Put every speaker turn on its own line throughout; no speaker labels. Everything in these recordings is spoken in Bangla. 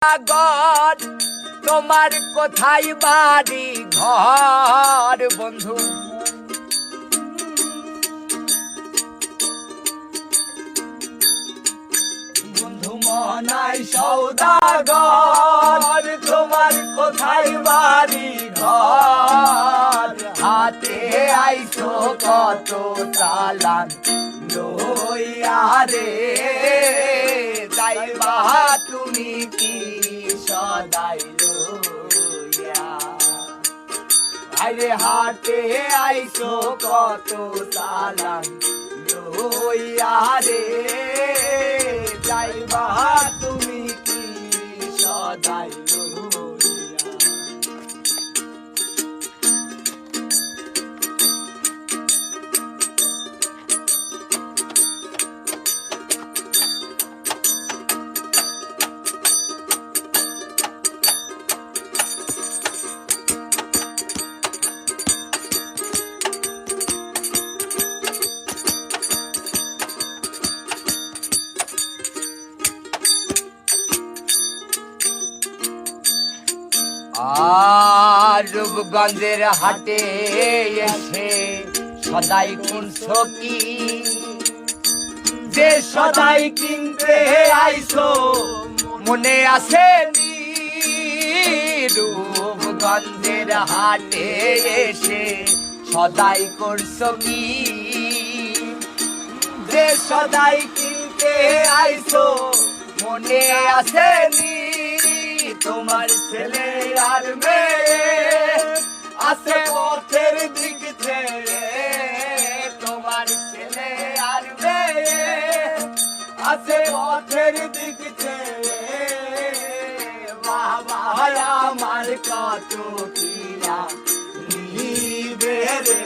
ঘর তোমার কোথায় বাড়ি ঘর বন্ধু? বন্ধু মনাই সওদাগর তোমার কোথায় বাড়ি ঘর? হাতে আইছো কত চালান লইয়া রে, যাইবা তুমি কি সদাই লইয়া? আরে হাতে আইছো কত চালান লইয়া রে, যাইবা তুমি কি সদাই লইয়া? আর রূপগঞ্জের হাটে এসে সদাই কিনছো কি? যে সদাই কিনতে আইছো মনে আছে নি? রূপগঞ্জের হাটে এসে সদাই করছো কি? যে সদাই কিনতে আইছো মনে আছে নি? তোমার ছেলে আর মেয়ে আছে পথের দিক ছেড়ে, তোমার ছেলে আর মেয়ে আছে পথের দিক ছেড়ে। বাবা আমার কত কিনা নিবে রে,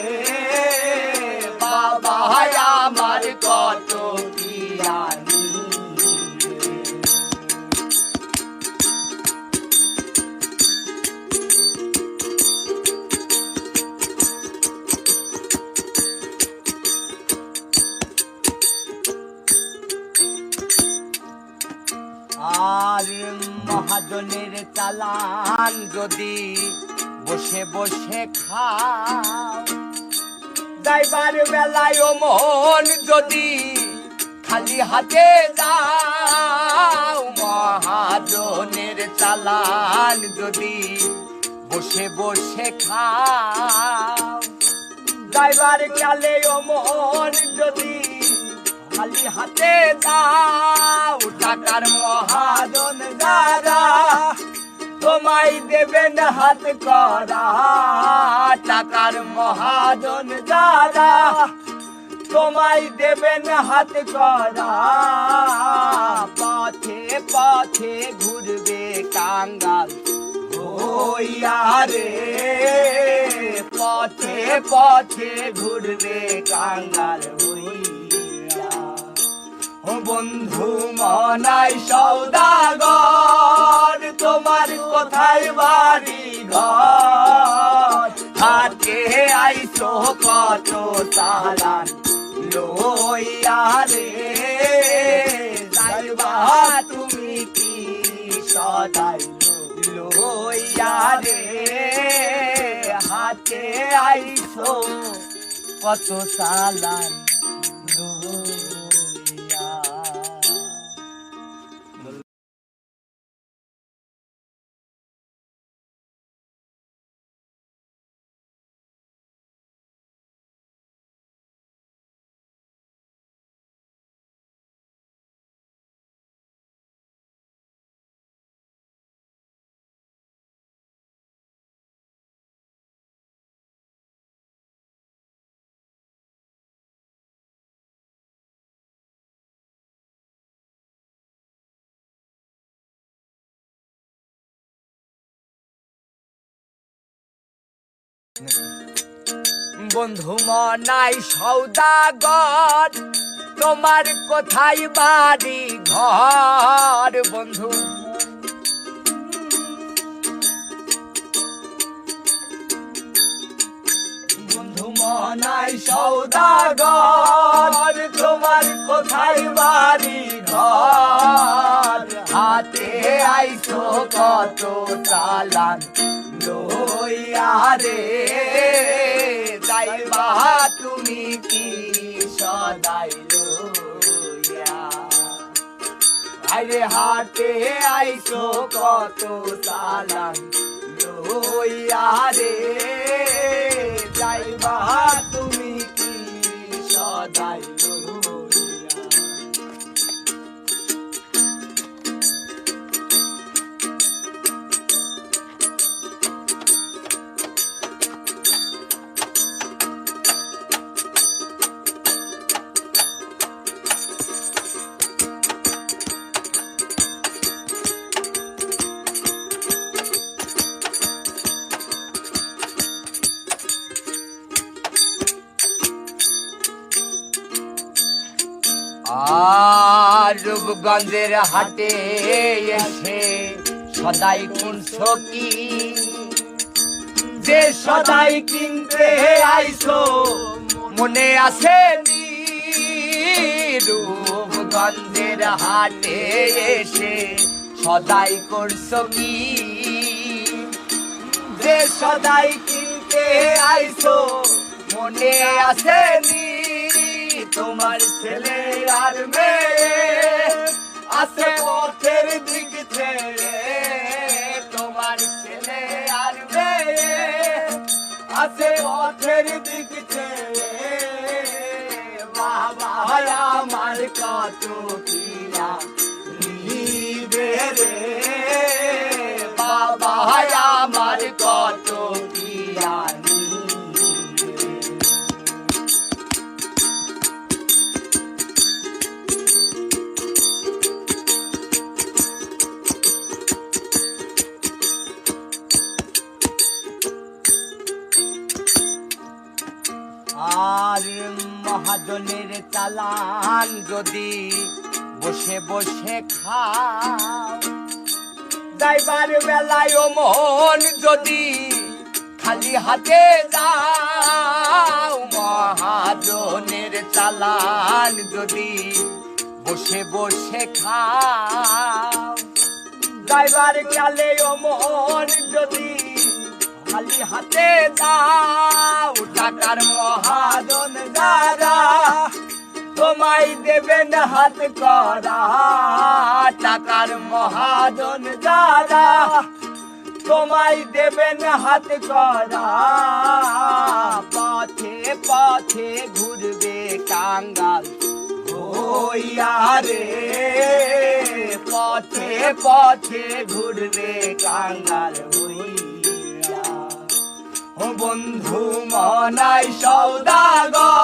বাবা আমার কত কিনা আর মহাজনের চালান যদি বসে বসে খাও, যাইবার বেলায় ও মন যদি খালি হাতে যাও, মহাজনের চালান যদি বসে বসে খাও, যাইবার কালে ও মন যদি খালি হাতে যাও, টাকার মহাজন যারা তোমায় দেবেন হাত করা, টাকার মহাজন যারা তোমায় দেবেন হাত করা। পথে পথে ঘুরবে কাঙ্গাল হইয়া রে, পথে পথে ঘুরবে কাঙ্গাল হইয়া। ও বন্ধু মনাই সওদাগর তোমার কোথায় বাড়ি ঘর? হাটে আইছো কত চালান লইয়া রে, যাইবা তুমি কি সদাই লইয়া রে? হাটে আইছো কত চালান বন্ধু মনাই সওদাগর তোমার কোথায় বাড়ি ঘর? বন্ধু বন্ধু মনাই সওদাগর তোমার কোথায় বাড়ি ঘর? হাতে আইছো কত চালান লইয়া রে যাইবা তুমি কি সদাই লইয়া আরে হাতে আইছো কত চালান লইয়া রে যাইবা তুমি কি সদাই লইয়া আর রূপগঞ্জের হাটে এসে সদাই কিনছো কি যে সদাই কিনতে আইছো মনে আছে নি রূপগঞ্জের হাটে এসে সদাই করছো কি যে সদাই কিনতে আইছো মনে আছে নি তোমার ছেলে আর মেয়ে আছে পথের দিক ছেড়ে তোমার ছেলে আর মেয়ে আছে পথের দিক ছেড়ে বাবা আমার কত কিনা নিবে রে বাবা আমার কত কিনা আর মহাজনের চালান যদি বসে বসে খাও যাইবার বেলায় মন যদি খালি হাতে যাও মহাজনের চালান যদি বসে বসে খাও যাইবার গেলে মন যদি খালি হাতে যাও টাকার মহাজন যারা তোমায় দেবেন হাত করা টাকার মহাজন যারা তোমায় দেবেন হাত করা পথে পথে ঘুরবে কাঙ্গাল হইয়া রে পথে পথে ঘুরবে কাঙ্গাল হইয়া ও বন্ধু মনাই সৌদাগর